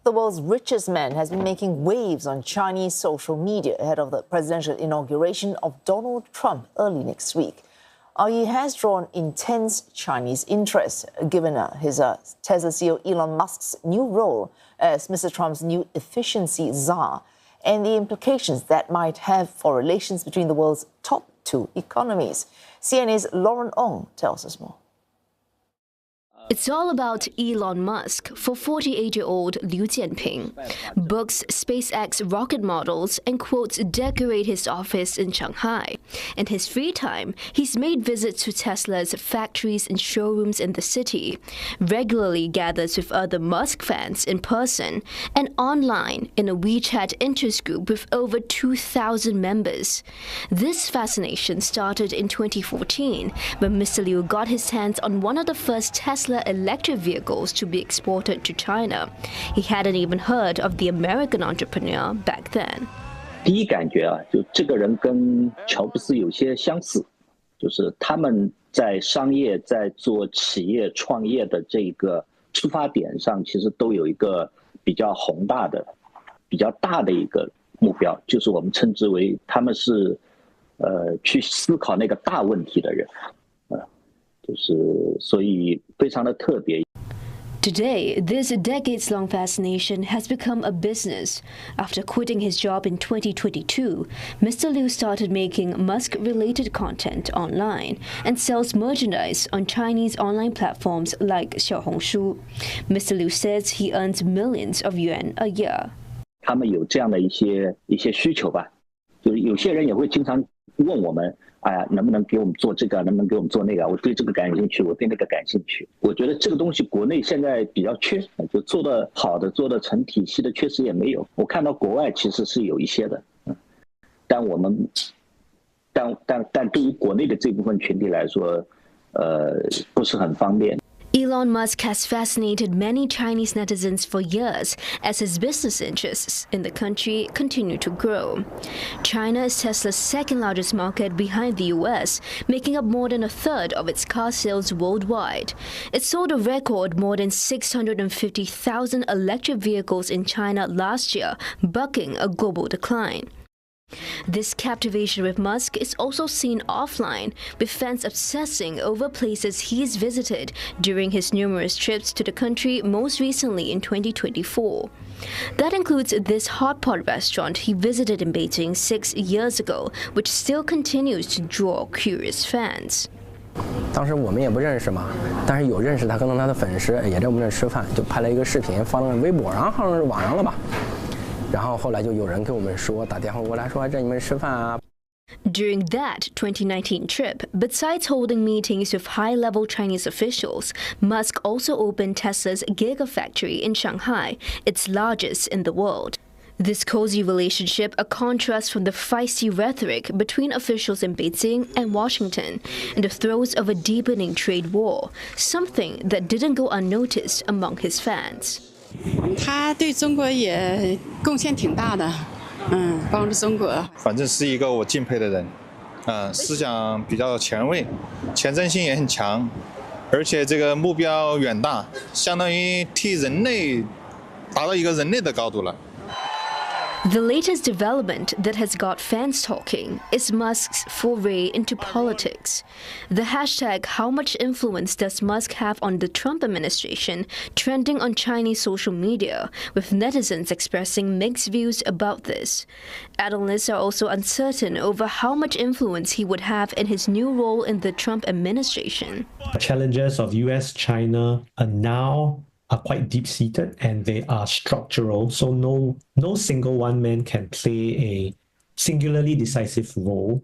the world's richest man, has been making waves on Chinese social media ahead of the presidential inauguration of Donald Trump early next week. He has drawn intense Chinese interest, given his Tesla CEO Elon Musk's new role as Mr. Trump's new efficiency czar, and the implications that might have for relations between the world's top two economies. CNA's Lauren Ong tells us more. It's all about Elon Musk for 48-year-old Liu Jianping. Books, SpaceX rocket models, and quotes decorate his office in Shanghai. In his free time, he's made visits to Tesla's factories and showrooms in the city, regularly gathers with other Musk fans in person and online in a WeChat interest group with over 2,000 members. This fascination started in 2014 when Mr. Liu got his hands on one of the first Tesla electric vehicles to be exported to China. He hadn't even heard of the American entrepreneur back then. 第一感觉啊，就这个人跟乔布斯有些相似，就是他们在商业、在做企业创业的这个出发点上，其实都有一个比较宏大的、比较大的一个目标，就是我们称之为他们是去思考那个大问题的人。 所以非常的特别。 Today, this decades-long fascination has become a business. After quitting his job in 2022, Mr. Liu started making Musk-related content online and sells merchandise on Chinese online platforms like Xiaohongshu. Mr. Liu says he earns millions of yuan a year. 他们有这样的一些需求吧，就是有些人也会经常问我们。 哎呀，能不能给我们做这个？能不能给我们做那个？我对这个感兴趣，我对那个感兴趣。我觉得这个东西国内现在比较缺，就做得好的、做得成体系的，确实也没有。我看到国外其实是有一些的，但我们，但对于国内的这部分群体来说，不是很方便。 Elon Musk has fascinated many Chinese netizens for years as his business interests in the country continue to grow. China is Tesla's second-largest market behind the US, making up more than a third of its car sales worldwide. It sold a record more than 650,000 electric vehicles in China last year, bucking a global decline. This captivation with Musk is also seen offline, with fans obsessing over places he's visited during his numerous trips to the country, most recently in 2024. That includes this hot pot restaurant he visited in Beijing 6 years ago, which still continues to draw curious fans. 当时我们也不认识嘛，但是有认识他，可能他的粉丝也在我们这吃饭，就拍了一个视频放到微博上，好像是网上了吧。 然后后来就有人跟我们说，打电话过来说，这你们吃饭啊。 During that 2019 trip, besides holding meetings with high-level Chinese officials, Musk also opened Tesla's Gigafactory in Shanghai, its largest in the world. This cozy relationship, a contrast from the feisty rhetoric between officials in Beijing and Washington, in the throes of a deepening trade war, something that didn't go unnoticed among his fans. 他对中国也贡献挺大的，帮助中国。反正是一个我敬佩的人，思想比较前卫，前瞻性也很强，而且这个目标远大，相当于替人类达到一个人类的高度了。 The latest development that has got fans talking is Musk's foray into politics. The hashtag "How much influence does Musk have on the Trump administration?" trending on Chinese social media, with netizens expressing mixed views about this. Analysts are also uncertain over how much influence he would have in his new role in the Trump administration. Challenges of US-China are quite deep-seated and they are structural, so no single one man can play a singularly decisive role.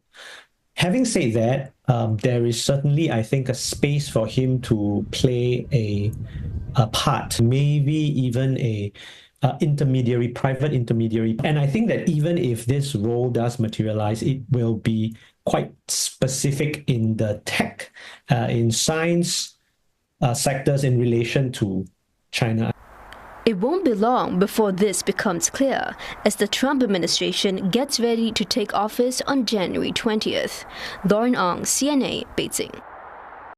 Having said that, there is certainly, I think, a space for him to play a part, maybe even a private intermediary. And I think that even if this role does materialize, it will be quite specific in the tech, in science sectors in relation to China. It won't be long before this becomes clear, as the Trump administration gets ready to take office on January 20th. Lauren Ong, CNA, Beijing.